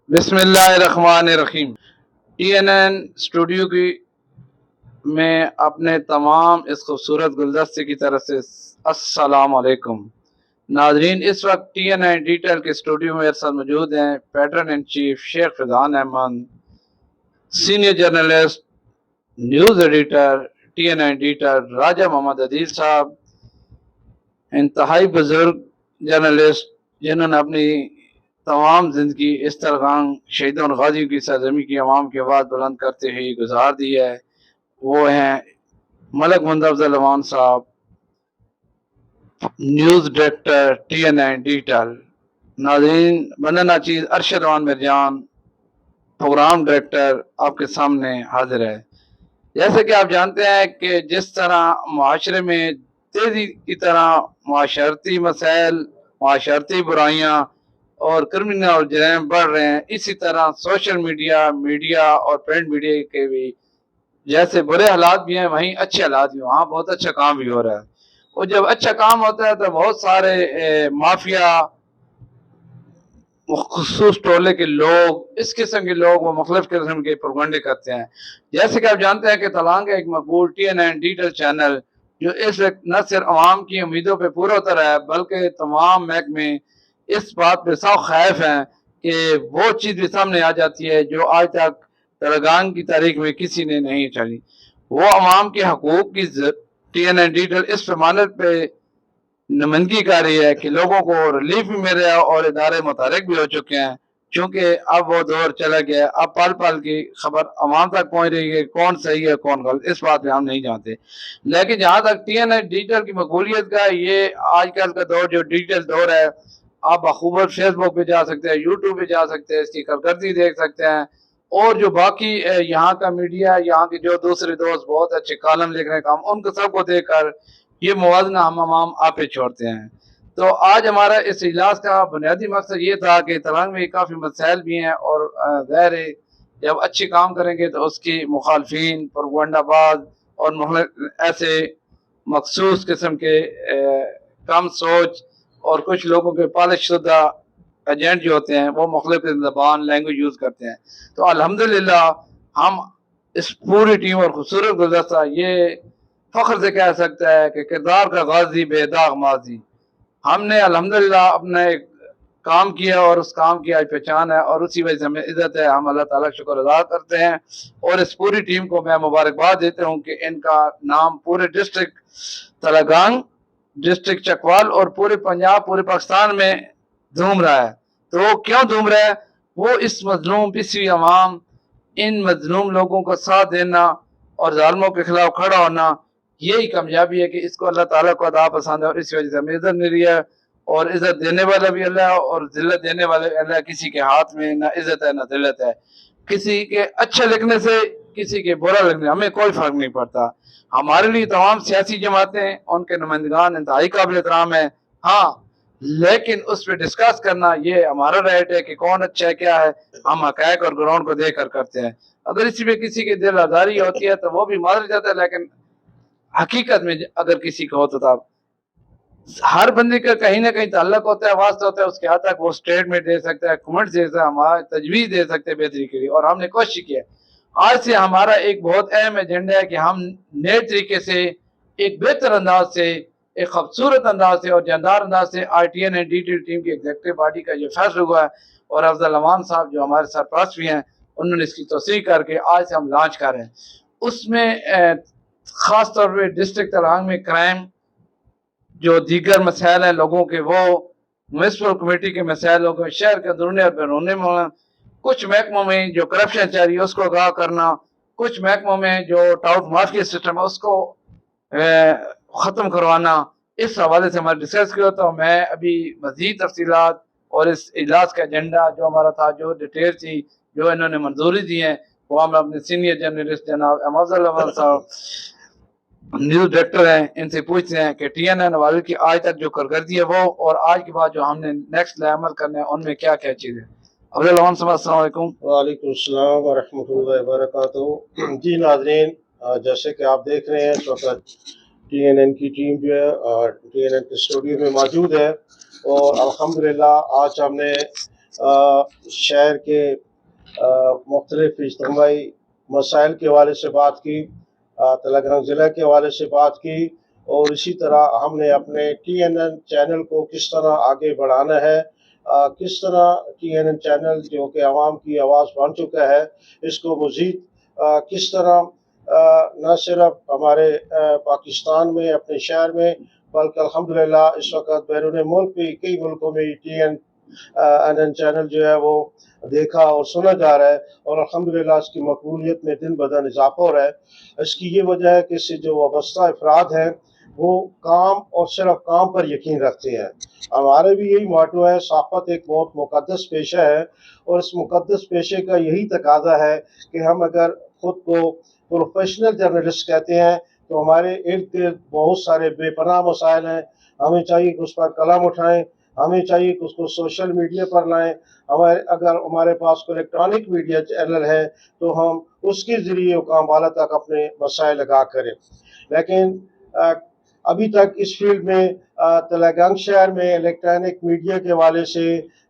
بسم اللہ الرحمن الرحیم۔ ٹی این این اسٹوڈیو کی میں اپنے تمام اس خوبصورت گلدستے کی طرف سے السلام علیکم ناظرین۔ اس وقت ٹی این این ڈیٹیل کے اسٹوڈیو میں میرے ساتھ موجود ہیں patron in chief Sheikh Faizan Ahmed, senior journalist news editor T N N detail Raja Muhammad Adeel صاحب، انتہائی بزرگ جرنلسٹ جنہوں نے اپنی تمام زندگی اس طرح شہیدوں اور غازیوں کی سرزمین کی عوام کی آواز بلند کرتے ہوئے گزار دی ہے، وہ ہیں ملک محمد Afzal Aman Sahab, news director T N N digital. ناظرین، بندنا چیز ارشد روان مرجان، پروگرام ڈائریکٹر آپ کے سامنے حاضر ہے۔ جیسے کہ آپ جانتے ہیں کہ جس طرح معاشرے میں تیزی کی طرح معاشرتی مسائل، معاشرتی برائیاں اور کرمنل اور جرائم بڑھ رہے ہیں، اسی طرح سوشل میڈیا اور پرنٹ میڈیا کے بھی جیسے برے حالات بھی ہیں وہیں اچھے حالات بھی ہیں، وہاں بہت اچھا کام بھی ہو رہا ہے۔ اور جب اچھا کام ہوتا ہے تو بہت سارے مافیا، مخصوص ٹولے کے لوگ، اس قسم کے لوگ وہ مختلف قسم کے پروپیگنڈے کرتے ہیں۔ جیسے کہ آپ جانتے ہیں کہ تلانگ ایک مقبول T N N digital channel جو اس وقت نہ صرف عوام کی امیدوں پہ پورا اتر ہے بلکہ تمام محکمے اس بات پہ سخت خائف ہیں کہ وہ چیز بھی سامنے آ جاتی ہے جو آج تک تلنگانہ کی تاریخ میں کسی نے نہیں چلی۔ وہ عوام کے حقوق کی ٹی این این ڈیجیٹل اس پیمانے پہ نمائندگی کر رہی ہے کہ لوگوں کو ریلیف بھی مل رہا ہے اور ادارے متحرک بھی ہو چکے ہیں، چونکہ اب وہ دور چلا گیا، اب پل پل کی خبر عوام تک پہنچ رہی ہے، کون صحیح ہے کون غلط اس بات پہ ہم نہیں جانتے۔ لیکن جہاں تک ٹی این این ڈیجیٹل کی مقبولیت کا، یہ آج کل کا دور جو ڈیجیٹل دور ہے، آپ بخوبر فیس بک پہ جا سکتے ہیں، یوٹیوب پہ جا سکتے ہیں، اس کی کارکردگی دیکھ سکتے ہیں، اور جو باقی یہاں کا میڈیا، یہاں کے جو دوسرے دوست بہت اچھے کالم لکھ رہے ہیں کام، ان کو سب کو دیکھ کر یہ موازنہ ہم عوام آپ پہ چھوڑتے ہیں۔ تو آج ہمارا اس اجلاس کا بنیادی مقصد یہ تھا کہ تلنگانہ میں کافی مسائل بھی ہیں، اور ظاہر ہے جب اچھے کام کریں گے تو اس کی مخالفین، پروپیگنڈہ باز اور ایسے مخصوص قسم کے کم سوچ اور کچھ لوگوں کے پالش شدہ ایجنٹ جو ہوتے ہیں وہ مختلف زبان لینگویج یوز کرتے ہیں۔ تو الحمدللہ ہم اس پوری ٹیم اور خوبصورت گلدستہ یہ فخر سے کہہ سکتا ہے کہ کردار کا غازی بے داغ ماضی، ہم نے الحمدللہ اپنا ایک کام کیا اور اس کام کی آج پہچان ہے، اور اسی وجہ سے ہمیں عزت ہے، ہم اللہ تعالیٰ کا شکر ادا کرتے ہیں۔ اور اس پوری ٹیم کو میں مبارکباد دیتا ہوں کہ ان کا نام پورے ڈسٹرکٹ تلنگانہ، ڈسٹرکٹ چکوال اور پورے پنجاب، پورے پاکستان میں دھوم رہا ہے۔ تو وہ کیوں دھوم رہا ہے؟ وہ اس مظلوم پسوی عوام، ان مظلوم لوگوں کا ساتھ دینا اور ظالموں کے خلاف کھڑا ہونا، یہی کامیابی ہے کہ اس کو اللہ تعالیٰ کو عطا پسند ہے، اور اس وجہ سے ہمیں عزت مل رہی ہے، اور عزت دینے والا بھی اللہ ہے اور ذلت دینے والا بھی اللہ ہے۔ کسی کے ہاتھ میں نہ عزت ہے نہ ذلت ہے، کسی کے اچھا لکھنے سے کسی کے برا لکھنے ہمیں کوئی فرق نہیں پڑتا۔ ہمارے لیے تمام سیاسی جماعتیں، ان کے نمائندگان انتہائی قابل احترام ہیں، ہاں، لیکن اس پہ ڈسکس کرنا یہ ہمارا رائٹ ہے کہ کون اچھا ہے کیا ہے، ہم حقائق اور گراؤنڈ کو دیکھ کر کرتے ہیں۔ اگر اسی میں کسی کی دل آزاری ہوتی ہے تو وہ بھی معذرت جاتا ہے، لیکن حقیقت میں اگر کسی کو ہوتا تھا، ہر بندے کا کہیں نہ کہیں تعلق ہوتا ہے، واسطہ ہوتا ہے، اس کے حد تک وہ سٹیٹمنٹ دے سکتا ہے، کمنٹ دے سکتا ہے، ہمارا تجویز دے سکتے ہیں بہتری کے لیے، اور ہم نے کوشش کی ہے۔ آج سے ہمارا ایک بہت اہم ایجنڈا ہے کہ ہم نئے طریقے سے، ایک بہتر انداز سے، ایک خوبصورت انداز سے اور جاندار انداز سے I T N D team کی ایگزیکٹو باڈی کا جو فیصلہ ہوا ہے، اور افضل امان صاحب جو ہمارے سرپرست بھی ہیں انہوں نے اس کی توثیق کر کے آج سے ہم لانچ کر رہے ہیں۔ اس میں خاص طور پہ ڈسٹرکٹ تلنگانہ میں کرائم، جو دیگر مسائل ہیں لوگوں کے، وہ میونسپل کمیٹی کے مسائل ہو گئے، شہر کے اندرونی اور بیرونی میں کچھ محکموں میں جو کرپشن چل رہی ہے اس کو آگاہ کرنا، کچھ محکموں میں جو ٹاؤٹ مافیا سسٹم ہے اس کو ختم کروانا، اس حوالے سے ہمارا ڈسکس کیا تو میں ابھی مزید تفصیلات اور اس اجلاس کا ایجنڈا جو ہمارا تھا، جو ڈیٹیل تھی، جو انہوں نے منظوری دی ہے، وہ ہم اپنے سینئر جرنلسٹ جناب افضل امان صاحب نیوز ڈائریکٹر ہیں ان سے پوچھتے ہیں کہ ٹی این این والے کی آج تک جو کارکردگی ہے وہ، اور آج کے بعد جو ہم نے نیکسٹ عمل کرنے ہیں ان میں کیا کیا چیزیں۔ افضل امان صاحب السلام علیکم۔ وعلیکم السلام ورحمۃ اللہ وبرکاتہ۔ جی ناظرین، جیسے کہ آپ دیکھ رہے ہیں اس وقت ٹی این این کی ٹیم جو ہے ٹی این این کے اسٹوڈیو میں موجود ہے، اور الحمدللہ آج ہم نے शहर के मुख्तलिफ इज्तिमाई मसाइल के हवाले से बात की, तलंगाना ज़िला के हवाले से बात की, और इसी तरह हमने अपने TNN चैनल को किस तरह आगे बढ़ाना है, किस तरह TNN चैनल जो कि आवाम की आवाज़ बन चुका है, इसको मज़ीद किस तरह न सिर्फ हमारे पाकिस्तान में अपने शहर में, बल्कि अल्हम्दुलिल्लाह इस वक्त बैरून मुल्क भी कई मुल्कों में TNN चैनल जो है वो देखा और सुना जा रहा है, और अल्हम्दुलिल्लाह इसकी मकबूलियत में दिन ब दिन इजाफा हो रहा है। इसकी ये वजह है कि इससे जो वाबस्ता अफराद हैं वो काम और सिर्फ काम पर यकीन रखते हैं। हमारे भी यही मोटो है, सहाफ़त एक बहुत मुक़द्दस पेशा है, और इस मुक़द्दस पेशे का यही तकाज़ा है कि हम अगर ख़ुद को प्रोफेशनल जर्नलिस्ट कहते हैं तो हमारे इर्द गिर्द बहुत सारे बेपनाह मसाइल हैं। हमें चाहिए कि उस पर कलम उठाएं, हमें चाहिए कि उसको सोशल मीडिया पर लाएं। अगर हमारे पास कोई इलेक्ट्रॉनिक मीडिया चैनल है तो हम उसके ज़रिए काम वाला तक अपने मसाइल लगा करें। लेकिन अभी तक इस फील्ड में तेलंगाना शहर में इलेक्ट्रॉनिक मीडिया के हवाले से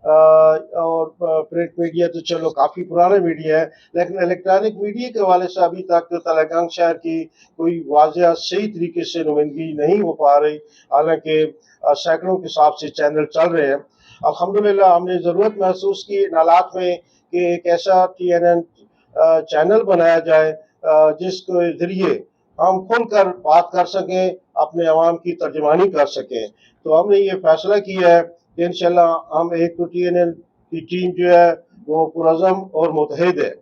और प्रिंट मीडिया तो चलो काफ़ी पुराना मीडिया है, लेकिन इलेक्ट्रॉनिक मीडिया के हवाले से अभी तक तेलंगाना शहर की कोई वाज़ेह सही तरीके से नुमाइंदगी नहीं हो पा रही, हालांकि सैकड़ों के हिसाब से चैनल चल रहे हैं। अल्हम्दुलिल्लाह हमने ज़रूरत महसूस की इन हालात में कि एक ऐसा TNN चैनल बनाया जाए जिसके ज़रिए हम खुलकर बात कर सकें, अपने अवाम की तर्जुमानी कर सकें। तो हमने ये फैसला किया है कि इंशाल्लाह हम एक तो TNN की टीम जो है वो पुरअज़म और मुतहद है,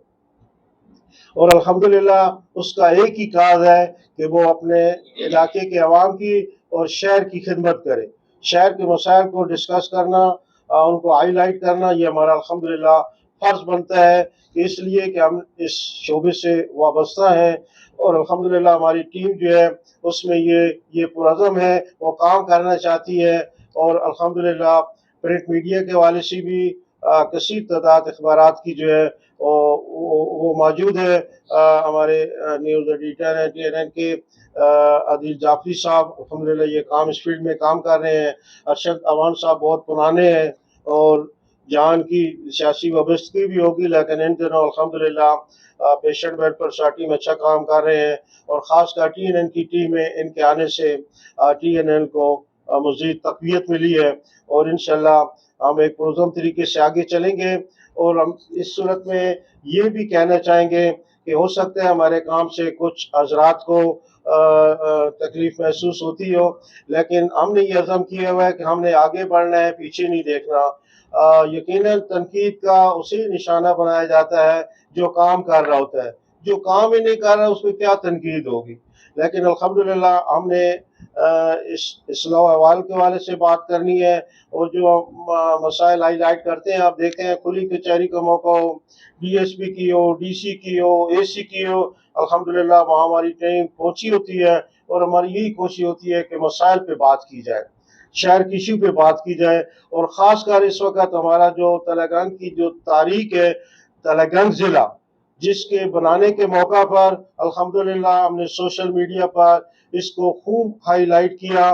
और अल्हम्दुलिल्लाह उसका एक ही काज है कि वो अपने इलाके के अवाम की और शहर की खिदमत करे। शहर के मसाइल को डिस्कस करना, उनको हाईलाइट करना, ये हमारा अल्हम्दुलिल्लाह फ़र्ज़ बनता है, इसलिए कि हम इस शोबे से वाबस्ता हैं, और अल्हम्दुलिल्लाह हमारी टीम जो है उसमें ये पुरअज़म है, वो काम करना चाहती है, और अल्हम्दुलिल्लाह प्रिंट मीडिया के हवाले से भी कसीर तादाद अखबारात की जो है वो मौजूद है। हमारे न्यूज़ एडिटर हैं TNN के आदिल जाफरी साहब, अल्हम्दुलिल्लाह ये काम इस फील्ड में काम कर रहे हैं। अरशद अवान साहब बहुत पुराने हैं, और जहाँ की सियासी वाबस्तगी भी होगी, लेकिन इन दिनों अल्हम्दुलिल्लाह पेशेंट वेलफेयर सोसाइटी में अच्छा काम कर रहे हैं, और ख़ासकर TNN की टीम में इनके आने से TNN को मज़ीद तक़वियत मिली है, और इंशाअल्लाह हम एक पुरअज़म तरीके से आगे चलेंगे। और हम इस सूरत में ये भी कहना चाहेंगे कि हो सकता है हमारे काम से कुछ हज़रात को तकलीफ़ महसूस होती हो, लेकिन हमने ये अज़म किया हुआ है कि हमने आगे बढ़ना है, पीछे नहीं देखना। यकीनन तनकीद का उसी निशाना बनाया जाता है जो काम कर रहा होता है, जो काम ही नहीं कर रहा उसमें क्या तनकीद होगी। लेकिन अल्हम्दुलिल्लाह हमने इस इस्लाह अहवाल के हवाले से बात करनी है, और जो मसाइल हाईलाइट करते हैं, आप देखें खुली कचहरी का मौका हो, DSP की हो, DC की हो, AC की हो, अल्हम्दुलिल्लाह वहाँ हमारी टीम पहुंची होती है, और हमारी यही कोशिश होती है कि मसाइल पे बात की जाए, शहर की इशू पे बात की जाए। और ख़ासकर इस वक्त हमारा जो तेलंगाना की जो तारीख है, तेलंगाना ज़िला जिसके बनाने के मौका पर अल्हम्दुलिल्लाह हमने सोशल मीडिया पर इसको खूब हाईलाइट किया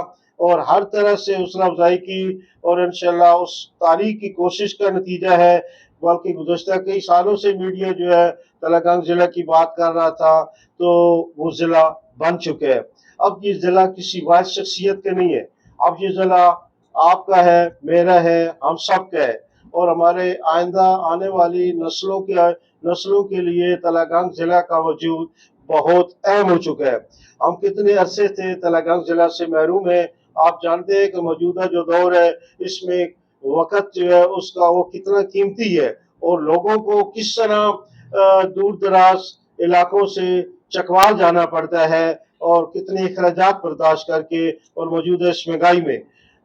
और हर तरह से हौसला अफजाई की, और इंशाअल्लाह उस तारीख की कोशिश का नतीजा है। बल्कि गुज़श्ता कई सालों से मीडिया जो है तेलंगाना ज़िला की बात कर रहा था, तो वो ज़िला बन चुका है। अब ये ज़िला किसी वाहिद शख्सियत का नहीं है, अब ये ज़िला आपका है, मेरा है, हम सब का है, और हमारे आइंदा आने वाली नस्लों के लिए तेलंगाना ज़िला का वजूद बहुत अहम हो चुका है। हम कितने अरसे से तेलंगाना ज़िला से महरूम हैं। आप जानते हैं कि मौजूदा जो दौर है इसमें वक़्त जो है उसका वो कितना कीमती है, और लोगों को किस तरह दूर दराज इलाकों से चकवाल जाना पड़ता है, और कितने अखराजात बर्दाश्त करके, और मौजूदा इस महंगाई में।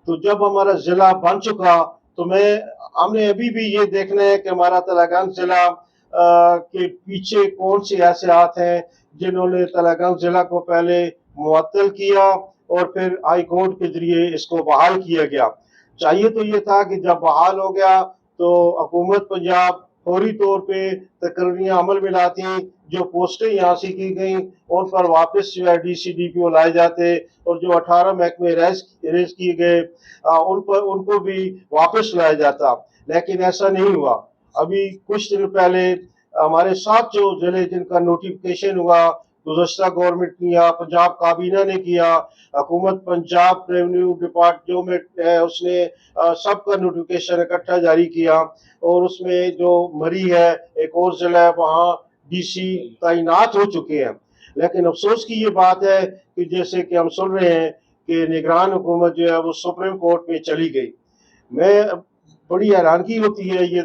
तो जब हमारा ज़िला बन चुका तो हमने अभी भी ये देखना है कि हमारा तेलंगाना ज़िला के पीछे कौन से ऐसे हाथ हैं जिन्होंने तेलंगाना ज़िला को पहले मुअत्तल किया और फिर हाई कोर्ट के ज़रिए इसको बहाल किया गया। चाहिए तो ये था कि जब बहाल हो गया तो हुकूमत पंजाब फौरी तौर पे तकरीरियाँ अमल में लाती, जो पोस्टें यहाँ से की गई उन पर वापस जो है DC DPO लाए जाते, और जो 18 महकमे रेज़ किए गए उनको भी वापस लाया जाता। लेकिन ऐसा नहीं हुआ। अभी कुछ दिन पहले हमारे साथ जो जिले जिनका नोटिफिकेशन हुआ, गुज़श्ता गवर्नमेंट ने किया, पंजाब काबीना ने किया, हुकूमत पंजाब रेवेन्यू डिपार्टमेंट है उसने सबका नोटिफिकेशन इकट्ठा जारी किया, और उसमें जो मरी है एक और जिला है वहाँ डीसी तैनात हो चुके हैं। लेकिन अफसोस की ये बात है कि जैसे कि हम सुन रहे हैं कि निगरान हुकूमत जो है वो सुप्रीम कोर्ट में चली गई। मैं बड़ी हैरानगी होती है ये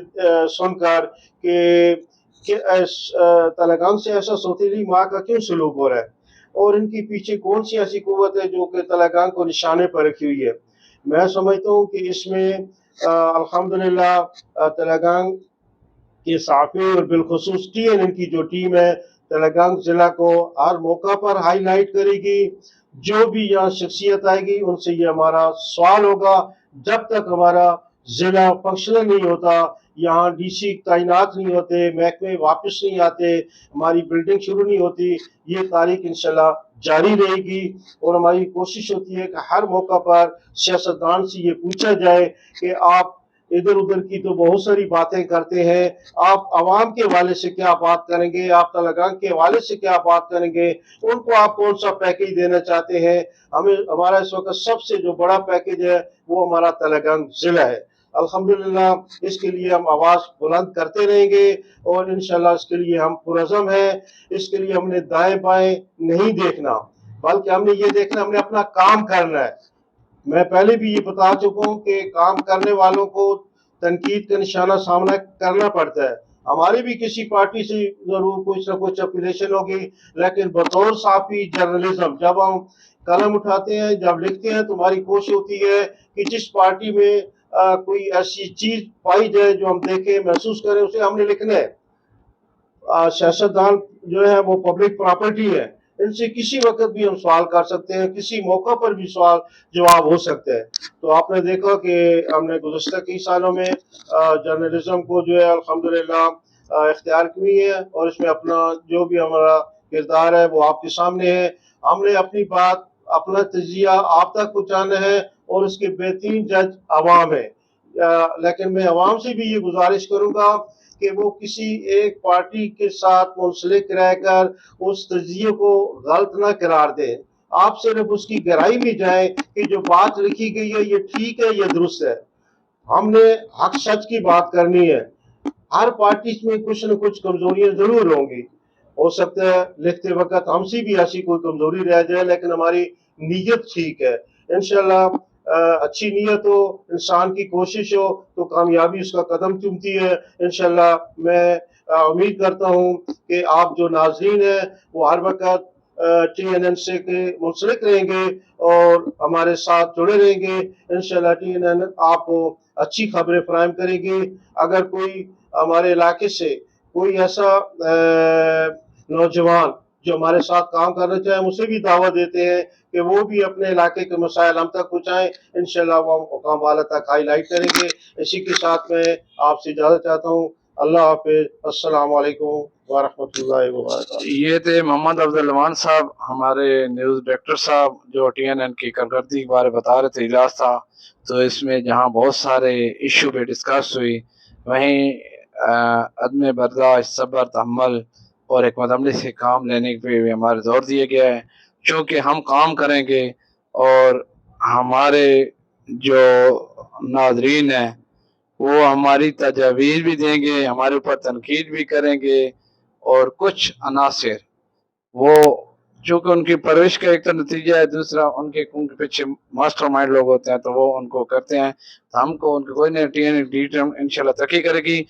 सुनकर कि तलगांग से ऐसा सौतेली माँ का क्यों सलूक हो रहा है, और इनके पीछे कौन सी ऐसी कुव्वत है जो कि तलगांग को निशाने पर रखी हुई है। मैं समझता हूँ कि इसमें अल्हम्दुलिल्लाह तलगांग के सहाफ़ी और बिलखुसूस TNN की जो टीम है तलगांग जिला को हर मौका पर हाईलाइट करेगी। जो भी यहाँ शख्सियत आएगी उनसे ये हमारा सवाल होगा। जब तक हमारा जिला फंक्शनल नहीं होता, यहाँ DC तैनात नहीं होते, महकमे वापस नहीं आते, हमारी बिल्डिंग शुरू नहीं होती, ये तारीख इंशाल्लाह जारी रहेगी। और हमारी कोशिश होती है कि हर मौका पर सियासतदान से ये पूछा जाए कि आप इधर उधर की तो बहुत सारी बातें करते हैं, आप आवाम के हवाले से क्या बात करेंगे, आप तलगांग के हवाले से क्या बात करेंगे, उनको आप कौन सा पैकेज देना चाहते हैं। हमें हमारा इस वक्त सबसे जो बड़ा पैकेज है वो हमारा तलगांग जिला है। अल्हम्दुलिल्लाह इसके लिए हम आवाज बुलंद करते रहेंगे और इंशाल्लाह इसके लिए हम पुरज़म हैं। इसके लिए हमने दाएं बाएं नहीं देखना, बल्कि हमने ये देखना हमने अपना काम करना है। मैं पहले भी ये बता चुका हूँ कि काम करने वालों को तनकीद का निशाना सामना करना पड़ता है। हमारी भी किसी पार्टी से जरूर कुछ ना कुछ अफिलिएशन होगी, लेकिन बतौर साफी जर्नलिज्म जब हम कलम उठाते हैं, जब लिखते हैं, तो हमारी कोशिश होती है कि जिस पार्टी में कोई ऐसी चीज पाई जाए जो हम देखें महसूस करें, उसे हमने लिखना है। सियासतदान जो है वो पब्लिक प्रॉपर्टी है, इनसे किसी वक्त भी हम सवाल कर सकते हैं, किसी मौका पर भी सवाल जवाब हो सकते हैं। तो आपने देखा कि हमने गुज़श्ता कई सालों में जर्नलिज्म को जो है अल्हम्दुलिल्लाह इख्तियार की है, और इसमें अपना जो भी हमारा किरदार है वो आपके सामने है। हमने अपनी बात, अपना तजिया आप तक पहुँचाना है, और उसके बेहतरीन जज अवाम है। लेकिन मैं अवाम से भी ये गुजारिश करूँगा कि वो किसी एक पार्टी के साथ मुंसलिक रहकर उस तजिए को गलत ना करार दें। आप सिर्फ उसकी गहराई में जाएं कि जो बात लिखी गई है ये ठीक है, ये दुरुस्त है। हमने हक सच की बात करनी है। हर पार्टी में कुछ न कुछ कमजोरियां जरूर होंगी, हो सकता है लिखते वक्त हमसे भी ऐसी कोई कमजोरी रह जाए, लेकिन हमारी नीयत ठीक है। इंशाल्लाह अच्छी नीयत हो, इंसान की कोशिश हो, तो कामयाबी उसका कदम चूमती है। इंशाल्लाह मैं उम्मीद करता हूँ कि आप जो नाज़रीन हैं वो हर वक्त TNN से के मुंसलिक रहेंगे और हमारे साथ जुड़े रहेंगे। इंशाल्लाह TNN आपको अच्छी खबरें फराहम करेगी। अगर कोई हमारे इलाके से कोई ऐसा नौजवान जो हमारे साथ काम करना चाहे, उसे भी दावत देते हैं कि वो भी अपने इलाके के मसाइल हम तक पहुँचाएं। इंशाल्लाह वो मुकाम वाला तक हाईलाइट करेंगे। इसी के साथ मैं आपसे इजाज़त चाहता हूँ। अल्लाह हाफ़िज़। अस्सलाम वालेकुम व रहमतुल्लाहि व बरकातहू। ये थे मोहम्मद अफजल रहमान साहब, हमारे न्यूज़ डायरेक्टर साहब, जो TNN की कारकर्दगी के बारे में बता रहे थे। इजलास था तो इसमें जहाँ बहुत सारे इशू पे डिस्कस हुई, वहीं अदम बर्दाश्त, सब्र, तहम्मुल और हिकमत अमली से काम लेने पे भी हमारे जोर दिया गया है। चूँकि हम काम करेंगे और हमारे जो नाजरीन हैं वो हमारी तजावीज़ भी देंगे, हमारे ऊपर तनकीद भी करेंगे, और कुछ अनासिर वो चूँकि उनकी परवरिश का एक तो नतीजा है, दूसरा उनके पीछे मास्टरमाइंड लोग होते हैं तो वो उनको करते हैं। तो हमको उनके कोई नहीं, TNN इंशाल्लाह तरक्की करेगी।